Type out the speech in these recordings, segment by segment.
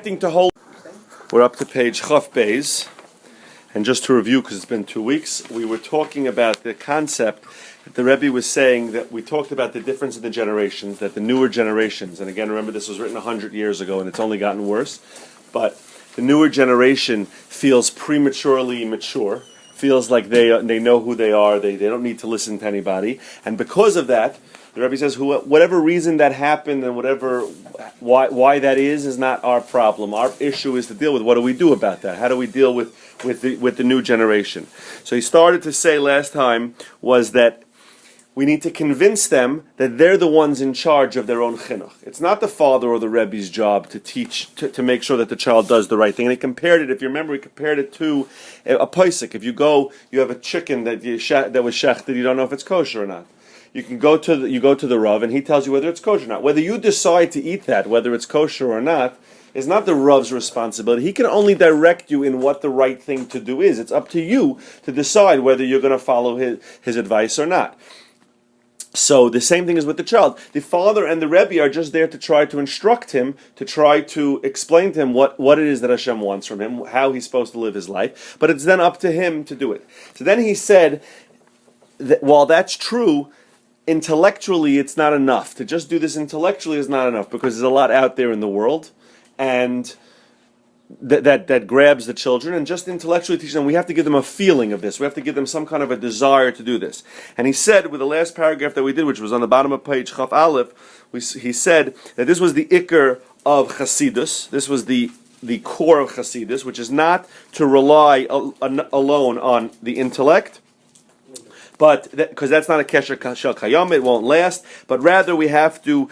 To hold. We're up to page Chaf Beis, and just to review, because it's been 2 weeks, we were talking about the concept that the Rebbe was saying that we talked about the difference in the generations, that the newer generations, and again, remember this was written 100 years ago and it's only gotten worse, but the newer generation feels prematurely mature, feels like they know who they are, they don't need to listen to anybody, and because of that, the Rebbe says, whatever reason that happened and why that is not our problem. Our issue is to deal with what do we do about that? How do we deal with the new generation? So he started to say last time was that we need to convince them that they're the ones in charge of their own chinuch. It's not the father or the Rebbe's job to teach, to make sure that the child does the right thing. And he compared it, if you remember, he compared it to a paisik. If you go, you have a chicken that was shechted, you don't know if it's kosher or not. You go to the Rav and he tells you whether it's kosher or not. Whether you decide to eat that, whether it's kosher or not, is not the Rav's responsibility. He can only direct you in what the right thing to do is. It's up to you to decide whether you're going to follow his advice or not. So the same thing is with the child. The father and the Rebbe are just there to try to instruct him, to try to explain to him what it is that Hashem wants from him, how he's supposed to live his life. But it's then up to him to do it. So then he said that while that's true, intellectually it's not enough. To just do this intellectually is not enough because there's a lot out there in the world and that grabs the children, and just intellectually teaching them, we have to give them a feeling of this. We have to give them some kind of a desire to do this. And he said, with the last paragraph that we did, which was on the bottom of page Chaf Aleph, he said that this was the ikar of Chasidus. This was the core of Chasidus, which is not to rely alone on the intellect, but because that's not a kesher shel kayam, it won't last. But rather, we have to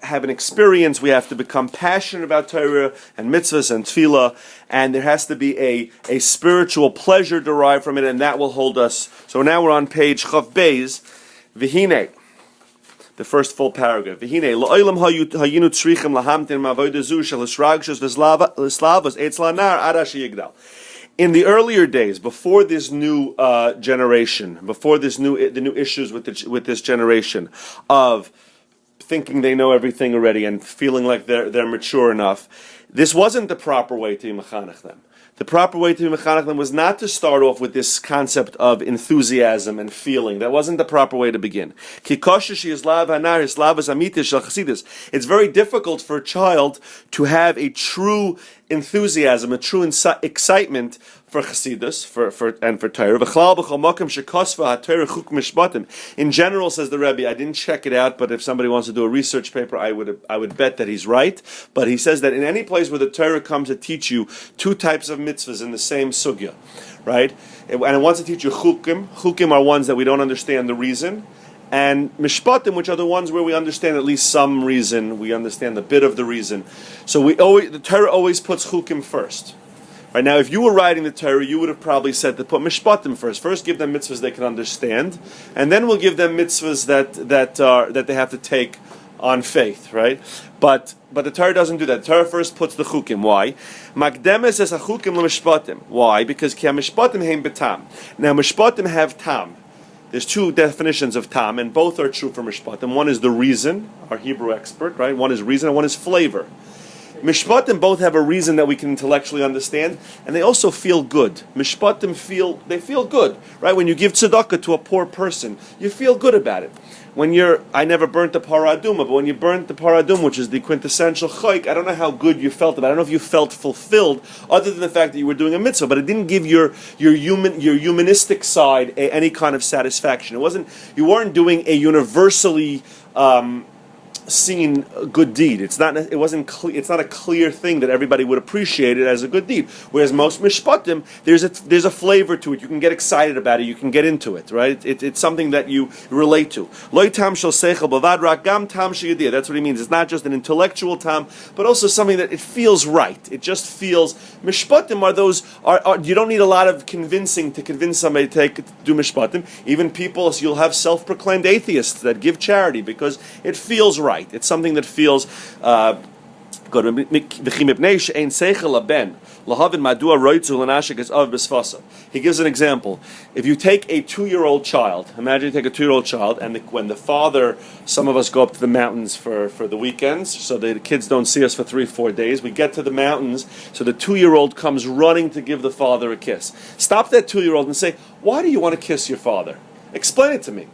have an experience. We have to become passionate about Torah and mitzvahs and tefillah, and there has to be a spiritual pleasure derived from it, and that will hold us. So now we're on page Chaf Beis, v'hinei, the first full paragraph. V'hinei lo'olam hayinu tzrichim lahamtin ma'avodah zu shel hisragshus v'slavos eitz lanar ad asher yigdal. In the earlier days, before this new generation, before the new issues with this generation of thinking they know everything already and feeling like they're mature enough, this wasn't the proper way to mechanech them. The proper way to mechanech them was not to start off with this concept of enthusiasm and feeling. That wasn't the proper way to begin. It's very difficult for a child to have a true enthusiasm, a true excitement for Chassidus, for Torah. In general, says the Rebbe, I didn't check it out, but if somebody wants to do a research paper, I would bet that he's right. But he says that in any place where the Torah comes to teach you two types of mitzvahs in the same sugya, right? And it wants to teach you chukim. Chukim are ones that we don't understand the reason. And mishpatim, which are the ones where we understand at least some reason, we understand a bit of the reason. So the Torah always puts chukim first. Right now, if you were writing the Torah, you would have probably said to put mishpatim first. First, give them mitzvahs they can understand, and then we'll give them mitzvahs that they have to take on faith, right? But the Torah doesn't do that. The Torah first puts the chukim. Why? Makdemes es hachukim lemishpatim. Why? Because ki mishpatim heim betam. Now, mishpatim have tam. There's two definitions of tam, and both are true for mishpatim. One is the reason, our Hebrew expert, right? One is reason, and one is flavor. Mishpatim both have a reason that we can intellectually understand, and they also feel good. Mishpatim feel good, right? When you give tzedakah to a poor person, you feel good about it. I never burnt the paraduma, but when you burnt the paradum, which is the quintessential chayk, I don't know how good you felt about it. I don't know if you felt fulfilled, other than the fact that you were doing a mitzvah, but it didn't give your humanistic side any kind of satisfaction. You weren't doing a universally seen a good deed. It's not a clear thing that everybody would appreciate it as a good deed. Whereas most mishpatim, there's a flavor to it. You can get excited about it. You can get into it, right? It's something that you relate to. Loy tam shel seichel bavad rak gam tam sheyadiyah. That's what he means. It's not just an intellectual tam, but also something that it feels right. It just feels. Mishpatim are those. You don't need a lot of convincing to convince somebody to do mishpatim. Even people, so you'll have self-proclaimed atheists that give charity because it feels right. It's something that feels Go to V'chimipnei she'ein seichel laben lahavin madua roitzu lanashik es av b'sfasa. He gives an example. If you take a 2-year-old child, imagine you take a 2-year-old child, and when the father, some of us go up to the mountains for the weekends, so the kids don't see us for 3-4 days. We get to the mountains, so the 2-year-old comes running to give the father a kiss. Stop that 2-year-old and say, "Why do you want to kiss your father? Explain it to me."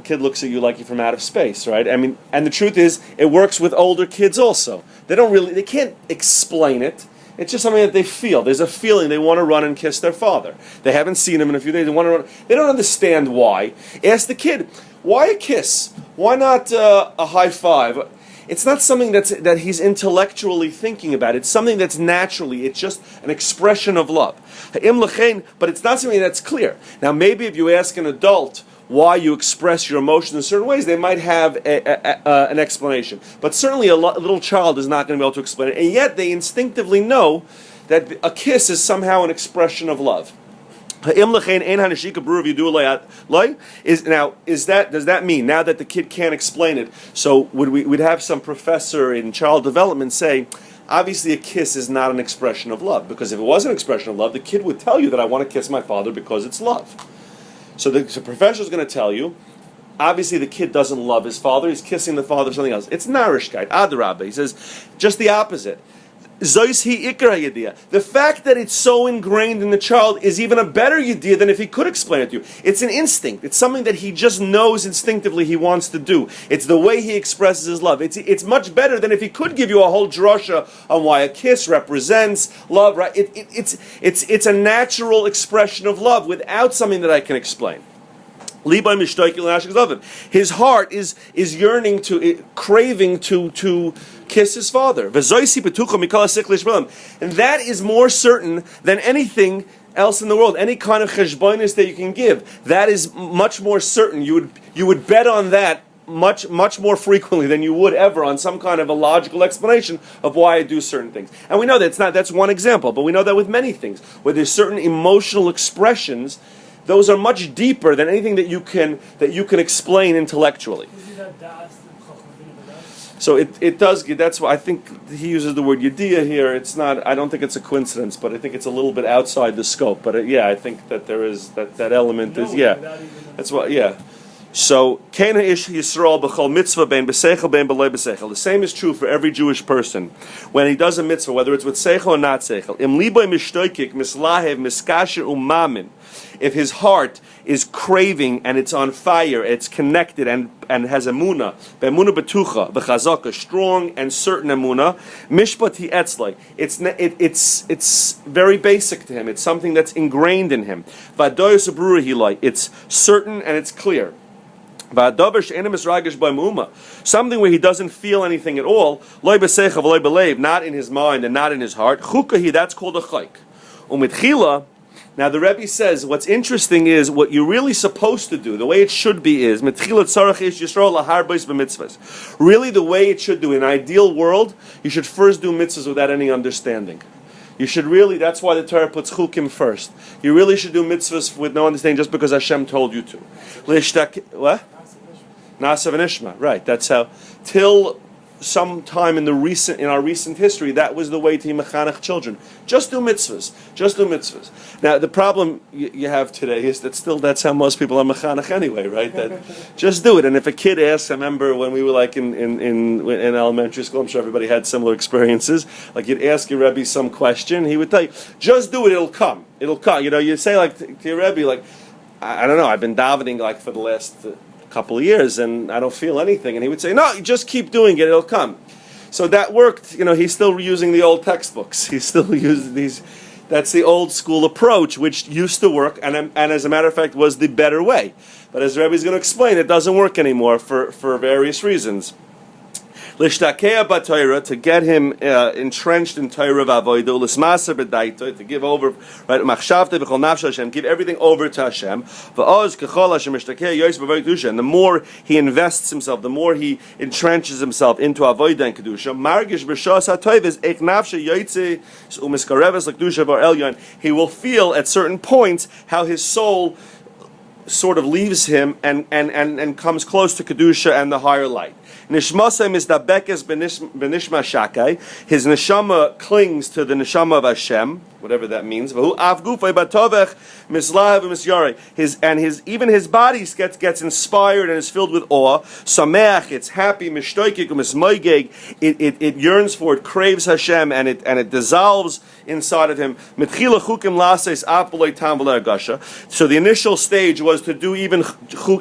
Kid looks at you like you're from out of space, right? I mean, and the truth is, it works with older kids also. They can't explain it. It's just something that they feel. There's a feeling they want to run and kiss their father. They haven't seen him in a few days. They want to run. They don't understand why. Ask the kid, why a kiss? Why not a high five? It's not something that he's intellectually thinking about. It's something that's naturally. It's just an expression of love. But it's not something that's clear. Now, maybe if you ask an adult why you express your emotions in certain ways, they might have an explanation. But certainly a little child is not going to be able to explain it. And yet they instinctively know that a kiss is somehow an expression of love. Does that mean, now that the kid can't explain it, so we'd have some professor in child development say, obviously a kiss is not an expression of love, because if it was an expression of love, the kid would tell you that I want to kiss my father because it's love. So the professor is going to tell you, obviously the kid doesn't love his father, he's kissing the father or something else. It's narishkeit, adarabah. He says, just the opposite. The fact that it's so ingrained in the child is even a better idea than if he could explain it to you. It's an instinct. It's something that he just knows instinctively he wants to do. It's the way he expresses his love. It's much better than if he could give you a whole drasha on why a kiss represents love. Right? It's a natural expression of love without something that I can explain. His heart is yearning craving to kiss his father. And that is more certain than anything else in the world. Any kind of cheshbonis that you can give, that is much more certain. You would bet on that much more frequently than you would ever on some kind of a logical explanation of why I do certain things. And we know that's one example, but we know that with many things, where there's certain emotional expressions, those are much deeper than anything that you can explain intellectually. So it does. That's why I think he uses the word yediyah here. It's not. I don't think it's a coincidence, but I think it's a little bit outside the scope. But I think that there is that element is. Yeah, that's what. Yeah. So Kana ish Yisrael b'chol mitzvah bein b'seichel bein b'lei b'seichel. The same is true for every Jewish person when he does a mitzvah, whether it's with seichel or not seichel. Im liboy mishtoikik mislahev miskasher umamin. If his heart is craving and it's on fire, it's connected and has emunah, be'emunah betucha, b'chazaka, strong and certain emunah, mishpat hi etzlai. It's very basic to him. It's something that's ingrained in him. V'adoyos abrura hilai. It's certain and it's clear. Something where he doesn't feel anything at all, not in his mind and not in his heart. That's called a chayk. Now the Rebbe says what's interesting is what you're really supposed to do, the way it should be is really the way it should do. In an ideal world, you should first do mitzvahs without any understanding. You should really, that's why the Torah puts chukim first. You really should do mitzvahs with no understanding just because Hashem told you to. What? Nasa v'nishma, right? That's how. Till sometime in our recent history, that was the way to mechanech children. Just do mitzvahs. Just do mitzvahs. Now the problem you have today is that still that's how most people are mechanech anyway, right? That just do it. And if a kid asks, I remember when we were like in elementary school, I'm sure everybody had similar experiences. Like you'd ask your Rebbe some question, he would tell you, just do it. It'll come. It'll come. You know, you say like to your Rebbe, like I don't know. I've been davening like for the last couple of years and I don't feel anything, and he would say, no, you just keep doing it, it'll come. So that worked. You know, he's still using the old textbooks, he's still using these. That's the old school approach which used to work and as a matter of fact was the better way, but as Rebbe is going to explain, it doesn't work anymore for various reasons. L'shtakea b'Torah, to get him entrenched in Torah v'avodah, l'smaser b'daita, to give over, right, machshavte b'chol nafsh Hashem, give everything over to Hashem. V'oz k'chol Hashem ishtakea yoyis b'avodah kedusha, and the more he invests himself, the more he entrenches himself into avodah and kedusha, margish b'shas ha'toyves ek nafsh yoytze u'miskareves l'kedusha v'elyon. He will feel at certain points how his soul sort of leaves him and comes close to kedusha and the higher light. Nishmasay misdabekes benishma shakai. His neshama clings to the neshama of Hashem, whatever that means. V'hu av gufay batovech mislav v'misyarei. Even his body gets inspired and is filled with awe. Sameach, it's happy. Mishtoikik u'mismoigeg. It yearns for, it craves Hashem, and it dissolves inside of him. Mitchila chukim lases af b'loy tam v'lo agasha. So the initial stage was to do even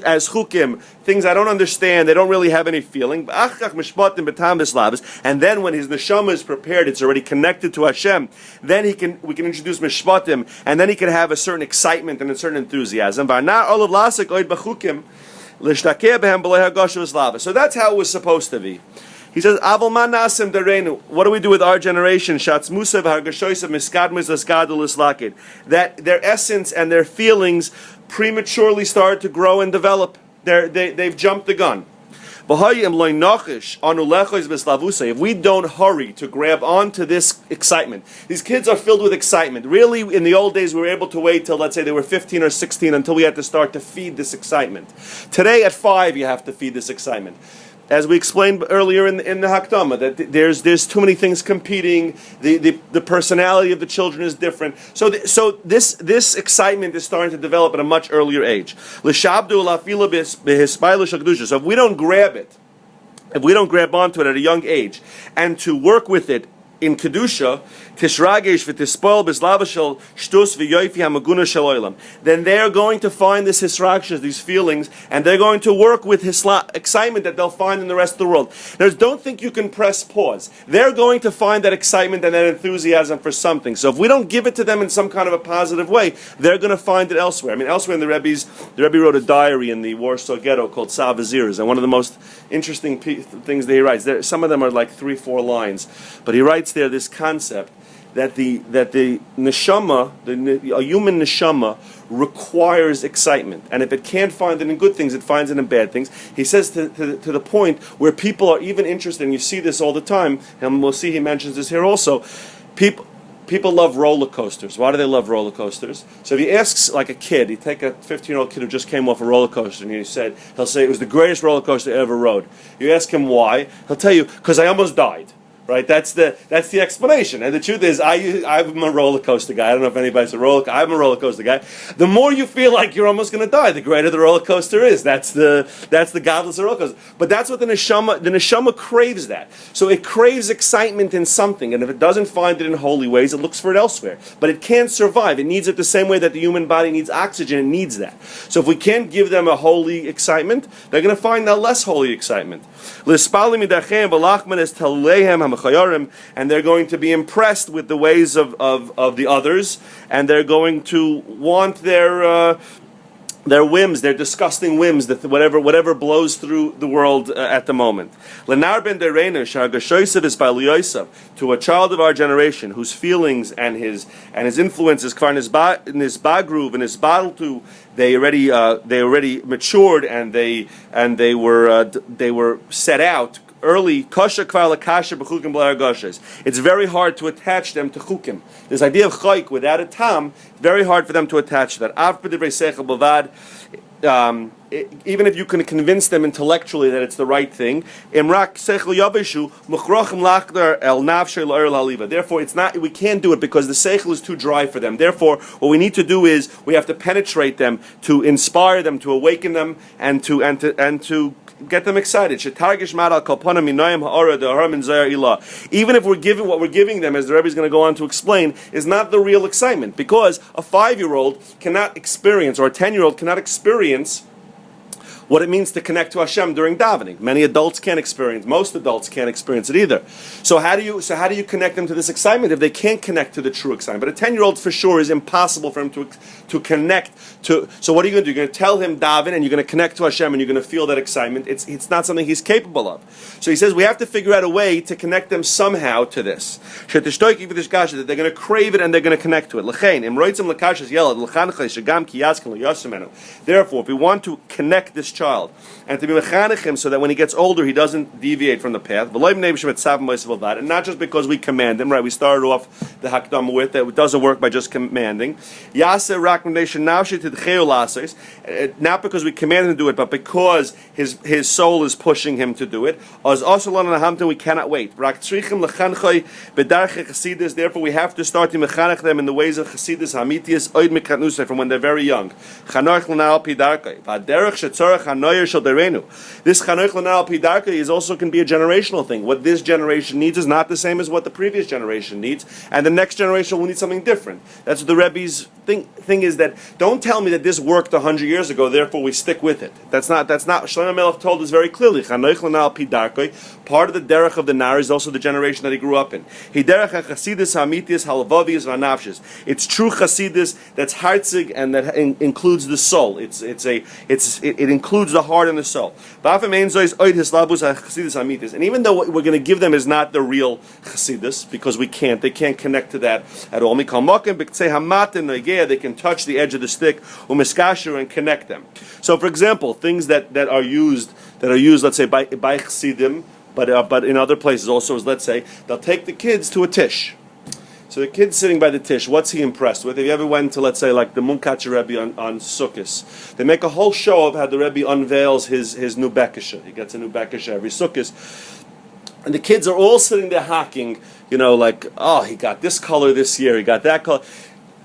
as chukim, things I don't understand, they don't really have any feeling. And then when his neshama is prepared, it's already connected to Hashem, then we can introduce mishpatim, and then he can have a certain excitement and a certain enthusiasm. So that's how it was supposed to be. He says, "Aval man nasim derenu." What do we do with our generation? Shatz musav hargashoysav miskadmus askadul islakid. That their essence and their feelings prematurely start to grow and develop. They've jumped the gun. If we don't hurry to grab onto this excitement, these kids are filled with excitement. Really, in the old days, we were able to wait till, let's say, they were 15 or 16 until we had to start to feed this excitement. Today, at 5, you have to feed this excitement. As we explained earlier in the Hakdama, that there's too many things competing. The personality of the children is different. So this excitement is starting to develop at a much earlier age. So if we don't grab it, if we don't grab onto it at a young age, and to work with it in kedusha, tishragesh v'tispoil b'slavashel shtus v'yoyfi hamaguna shel olam, then they're going to find this hisragshas, these feelings, and they're going to work with excitement that they'll find in the rest of the world. Now, don't think you can press pause. They're going to find that excitement and that enthusiasm for something. So if we don't give it to them in some kind of a positive way, they're going to find it elsewhere. I mean, elsewhere in the Rebbe wrote a diary in the Warsaw Ghetto called Savazirs, and one of the most interesting things that he writes, some of them are like 3-4 lines, but he writes there this concept that the neshama, a human neshama, requires excitement, and if it can't find it in good things, it finds it in bad things. He says to the point where people are even interested, and you see this all the time, and we'll see he mentions this here also. People love roller coasters. Why do they love roller coasters? So if he asks like a kid, you take a 15-year-old kid who just came off a roller coaster, and he'll say it was the greatest roller coaster I ever rode. You ask him why, he'll tell you, because I almost died. Right, that's the explanation. And the truth is, I'm a roller coaster guy. I don't know if anybody's I'm a roller coaster guy. The more you feel like you're almost going to die, the greater the roller coaster is. That's the godless roller coaster. But that's what the neshama craves that. So it craves excitement in something, and if it doesn't find it in holy ways, it looks for it elsewhere. But it can't survive. It needs it the same way that the human body needs oxygen. It needs that. So if we can't give them a holy excitement, they're going to find a less holy excitement. And they're going to be impressed with the ways of the others, and they're going to want their whims, their disgusting whims, that whatever blows through the world at the moment. Lenar ben dereinu sh'hargashoysav is ba'liyosav, to a child of our generation whose feelings and his influences kvar nisbagruv and nisbaltu, they already matured, and they were set out early. Kasha kvar lakasha b'chukim b'laragoshes. It's very hard to attach them to chukim. This idea of chayk without a tam, it's very hard for them to attach to that. Av b'divrei seichel b'vad. Even if you can convince them intellectually that it's the right thing, imrak seichel yabeshu muchrachim lachdar el nafshe la'er haliva. Therefore, it's not. We can't do it because the seichel is too dry for them. Therefore, what we need to do is we have to penetrate them, to inspire them, to awaken them, and to get them excited. Even if we're giving what we're giving them, as the Rebbe is going to go on to explain, is not the real excitement, because a 5-year-old cannot experience, or a 10-year-old cannot experience what it means to connect to Hashem during davening. Many adults can't experience. Most adults can't experience it either. So how do you connect them to this excitement if they can't connect to the true excitement? But a 10-year-old for sure is impossible for him to connect to. So what are you going to do? You're going to tell him daven, and you're going to connect to Hashem, and you're going to feel that excitement. It's not something he's capable of. So he says we have to figure out a way to connect them somehow to this. That they're going to crave it and they're going to connect to it. Therefore, if we want to connect this child, and to be mechanech him so that when he gets older he doesn't deviate from the path. And not just because we command him, right? We started off the hakdam with that it doesn't work by just commanding. Not because we command him to do it, but because his soul is pushing him to do it. We cannot wait. Therefore, we have to start to mechanech them in the ways of Chassidus Hamitius from when they're very young. This Chanoich L'Nal Pidarka is also can be a generational thing. What this generation needs is not the same as what the previous generation needs, and the next generation will need something different. That's what the Rebbe's thing is, that don't tell me that this worked 100 years ago, therefore we stick with it. That's not. Shlomo Melech told us very clearly. Chanoich L'Nal Pidarka. Part of the derech of the Nar is also the generation that he grew up in. It's true Chasidus that's hartzig and that includes the soul. It includes the heart and the soul. And even though what we're going to give them is not the real Chasidus, because they can't connect to that at all. They can touch the edge of the stick and connect them. So, for example, things that are used, let's say by Chasidim, but in other places also, is, let's say, they'll take the kids to a tish. So the kid's sitting by the tish. What's he impressed with? If you ever went to, let's say, like the Munkatcher Rebbe on Sukkot, they make a whole show of how the Rebbe unveils his new Bekisha. He gets a new Bekisha every Sukkot. And the kids are all sitting there hacking, like, oh, he got this color this year, he got that color.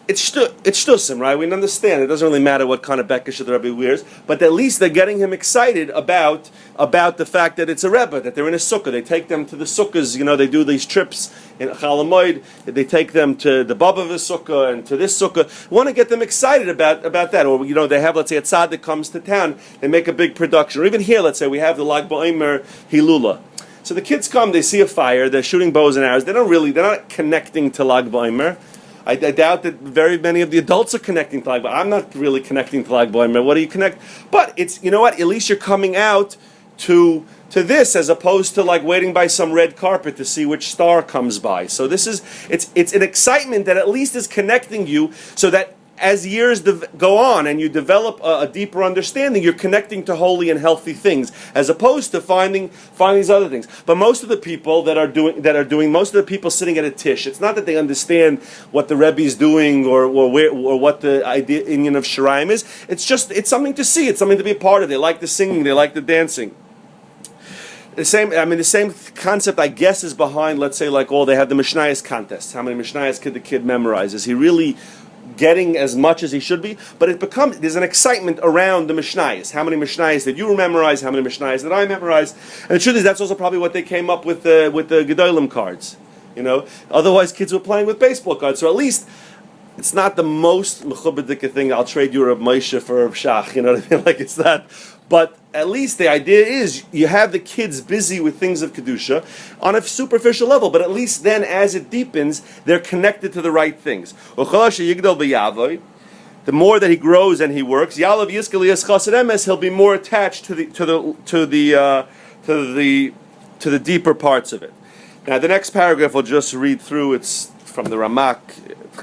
It's shtusim, right? We understand. It doesn't really matter what kind of Bekisha the Rebbe wears, but at least they're getting him excited about the fact that it's a Rebbe, that they're in a sukkah. They take them to the sukkahs. They do these trips in Chol Hamoed. They take them to the Baba sukkah and to this sukkah. We want to get them excited about that. Or they have, let's say, a tzaddik comes to town. They make a big production. Or even here, let's say we have the Lag BaOmer Hilula. So the kids come. They see a fire. They're shooting bows and arrows. They're not connecting to Lag BaOmer. I doubt that very many of the adults are connecting to Lag BaOmer. I'm not really connecting to Lag BaOmer. What do you connect? But it's, at least you're coming out to this as opposed to like waiting by some red carpet to see which star comes by. So it's an excitement that at least is connecting you, so that as years go on and you develop a deeper understanding, you're connecting to holy and healthy things, as opposed to finding these other things. But most of the people most of the people sitting at a tish, it's not that they understand what the Rebbe is doing or what the idea Inyan of Shirayim is. It's something to see. It's something to be a part of. They like the singing. They like the dancing. The same concept, I guess, is behind, let's say, like, they have the Mishnayos contest. How many Mishnayos could the kid memorize? Is he really getting as much as he should be? But there's an excitement around the Mishnayos. How many Mishnayos did you memorize? How many Mishnayos did I memorize? And the truth is, that's also probably what they came up with the Gedolim cards. Otherwise kids were playing with baseball cards. So at least it's not the most mechubadik thing. I'll trade you Reb Moshe for Reb Shach. You know what I mean? Like, it's not. But at least the idea is you have the kids busy with things of Kedusha on a superficial level, but at least then as it deepens, they're connected to the right things. The more that he grows and he works, he'll be more attached to the deeper parts of it. Now the next paragraph we'll just read through. It's from the Ramak,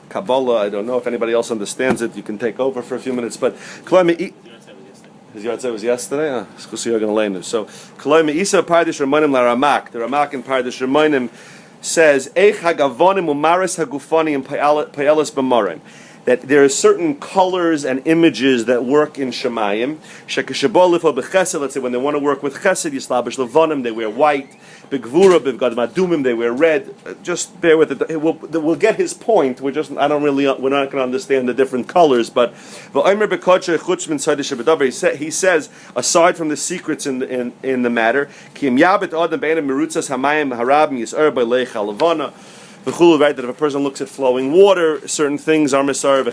Kabbalah. I don't know if anybody else understands it. You can take over for a few minutes, but his Yahrzeit was yesterday? So, Koloi Me'isa Pardish Ramonim La Ramak. The Ramak in Pardish Ramonim says, Eich HaGavonim Umaris HaGufonim Payelis B'Morim. That there are certain colors and images that work in Shemayim. Shekeshabolifo B'Chesed, let's say when they want to work with Chesed, Yislabish Levonim, they wear white. B'Gvura, B'Gadam Adumim, they wear red. Just bear with it. We'll get his point. We're not going to understand the different colors. But he says, aside from the secrets in the matter, right, that if a person looks at flowing water, certain things are misar.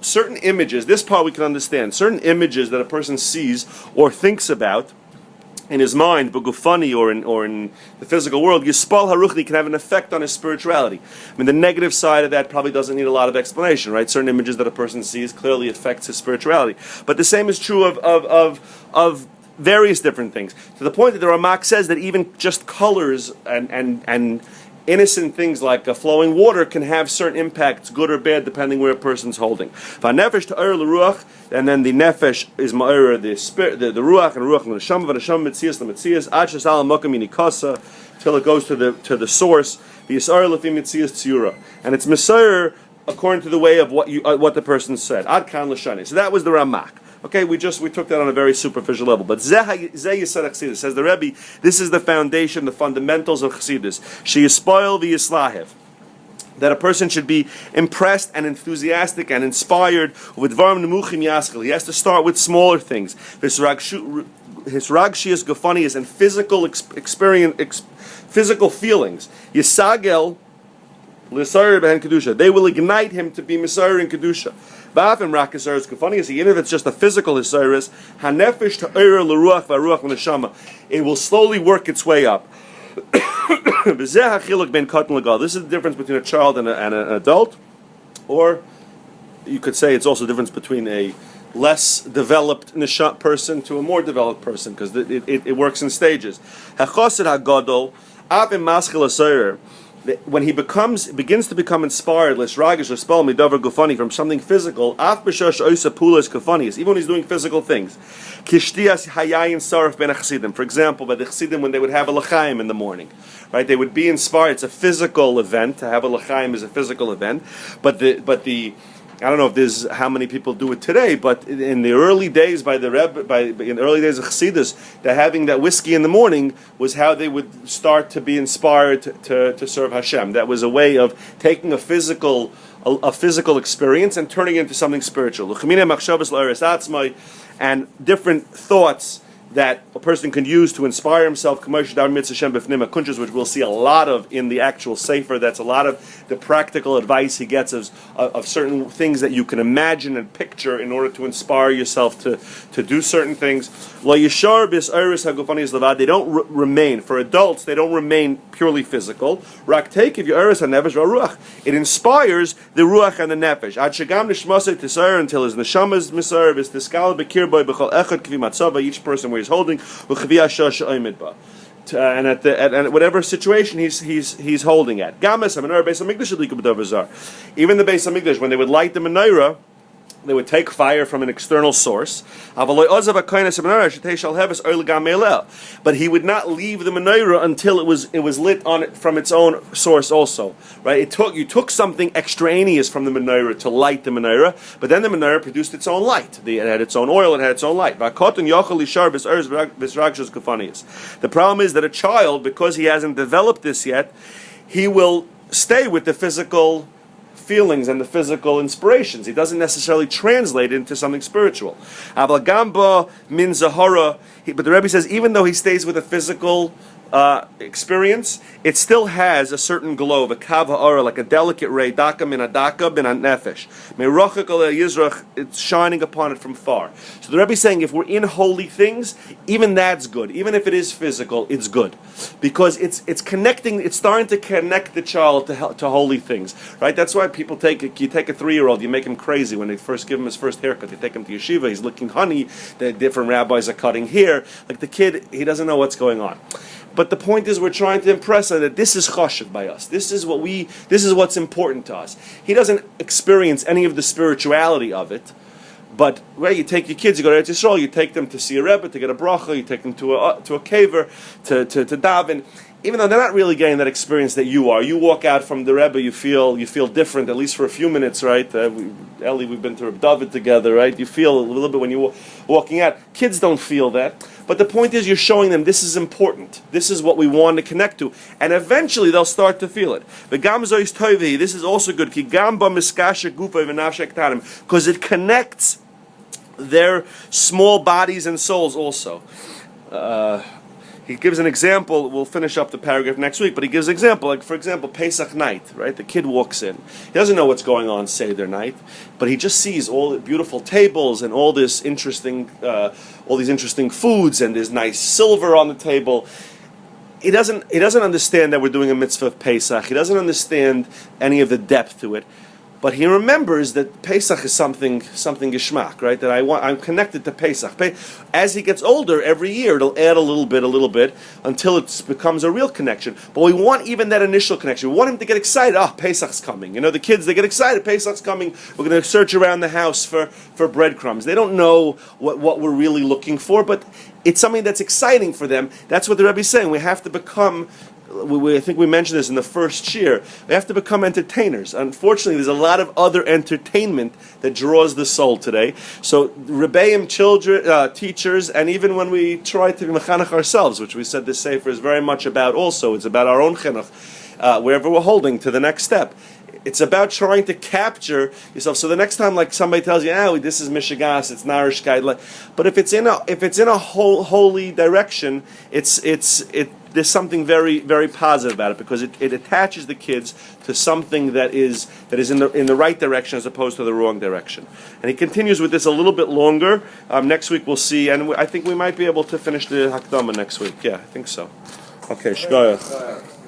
Certain images, this part we can understand, certain images that a person sees or thinks about in his mind, b'gufani, or in the physical world, yispal haruchni, can have an effect on his spirituality. I mean, the negative side of that probably doesn't need a lot of explanation, right? Certain images that a person sees clearly affects his spirituality. But the same is true of various different things. To the point that the Ramak says that even just colors and innocent things like flowing water can have certain impacts, good or bad, depending where a person's holding. V'nefesh ta'or l'ruach, and then the nefesh is ma'or, the spirit, the ruach, and ruach l'neshama, v'neshama mitzias l'mitzias, ad shesal ha'makam yinikasa, till it goes to the source. V'yisar l'fi mitzias tziyura, and it's misayir according to the way of what the person said. Ad kan l'shani. So that was the Ramak. Okay, we took that on a very superficial level. But Zeh Yisad Chassidus, says the Rebbe, this is the foundation, the fundamentals of Chassidus. She is spoiled the Yislahev. That a person should be impressed and enthusiastic and inspired with Varm Nemuchim Yaskel. He has to start with smaller things. His ragshias gafanias and physical experience, physical feelings. Yisagel l'sayir b'hen kedusha. They will ignite him to be Messiah in kedusha. Even if it's just a physical hisayrus, hanefesh ta'ira l'ruach v'ruach l'neshama, it will slowly work its way up. This is the difference between a child and an adult, or you could say it's also the difference between a less developed person to a more developed person, because it works in stages. When he begins to become inspired, from something physical, even when he's doing physical things. For example, by the Chassidim, when they would have a l'chaim in the morning, right? They would be inspired. It's a physical event. To have a l'chaim is a physical event, but the I don't know if there's how many people do it today, but in the early days in the early days of Chassidus, having that whiskey in the morning was how they would start to be inspired to serve Hashem. That was a way of taking a physical experience and turning it into something spiritual. And different thoughts that a person can use to inspire himself, which we'll see a lot of in the actual Sefer. That's a lot of the practical advice he gets of certain things that you can imagine and picture in order to inspire yourself to do certain things. They don't remain, for adults, they don't remain purely physical. It inspires the ruach and the nefesh. Until his neshama is miserv, is tiskal bekirboy b'chol echad kvi matzava, each person where he's holding, and at whatever situation he's holding at. Even the Beis Hamikdash, when they would light the menorah, they would take fire from an external source. But he would not leave the menorah until it was lit on it from its own source also. Right? You took something extraneous from the menorah to light the menorah, but then the menorah produced its own light. It had its own oil, it had its own light. The problem is that a child, because he hasn't developed this yet, he will stay with the physical feelings and the physical inspirations. He doesn't necessarily translate it into something spiritual. But the Rebbe says, even though he stays with a physical experience, it still has a certain glow, a kav ha'ara, like a delicate ray, daka min adaka bin nefesh. Me'rochak al yizrach, it's shining upon it from far. So the Rebbe is saying, if we're in holy things, even that's good. Even if it is physical, it's good, because it's connecting. It's starting to connect the child to holy things, right? That's why people you take a 3-year-old, you make him crazy when they first give him his first haircut. You take him to yeshiva, he's licking honey. The different rabbis are cutting hair. Like the kid, he doesn't know what's going on. But the point is, we're trying to impress him that this is chashuv by us. This is what's important to us. He doesn't experience any of the spirituality of it. But you take your kids, you go to Eretz Yisrael, you take them to see a rebbe, to get a bracha, you take them to a kaver, to daven. Even though they're not really getting that experience that you are, you walk out from the rebbe, you feel different, at least for a few minutes, right? Ellie, we've been to Reb David together, right? You feel a little bit when you're walking out. Kids don't feel that. But the point is, you're showing them this is important. This is what we want to connect to. And eventually they'll start to feel it. This is also good, because it connects their small bodies and souls also. He gives an example. We'll finish up the paragraph next week, but he gives an example. Like, for example, Pesach night, right? The kid walks in. He doesn't know what's going on Seder night, but he just sees all the beautiful tables and all these interesting foods, and there's nice silver on the table. He doesn't understand that we're doing a mitzvah of Pesach. He doesn't understand any of the depth to it. But he remembers that Pesach is something geschmack, right? That I'm connected to Pesach. As he gets older, every year it'll add a little bit, until it becomes a real connection. But we want even that initial connection. We want him to get excited. Pesach's coming. The kids, they get excited. Pesach's coming. We're going to search around the house for breadcrumbs. They don't know what we're really looking for, but it's something that's exciting for them. That's what the Rebbe is saying. We have to become... I think we mentioned this in the first shiur. We have to become entertainers. Unfortunately, there's a lot of other entertainment that draws the soul today. So, rebbeim, children, teachers, and even when we try to mechanech ourselves, which we said this sefer is very much about also, it's about our own chinuch, wherever we're holding to the next step. It's about trying to capture yourself. So the next time, like somebody tells you, this is mishigas, it's narishkeit. But if it's in a holy direction, there's something very, very positive about it, because it attaches the kids to something that is in the right direction as opposed to the wrong direction. And he continues with this a little bit longer. Next week we'll see, and I think we might be able to finish the Hakdama next week. Yeah, I think so. Okay, shkoyach.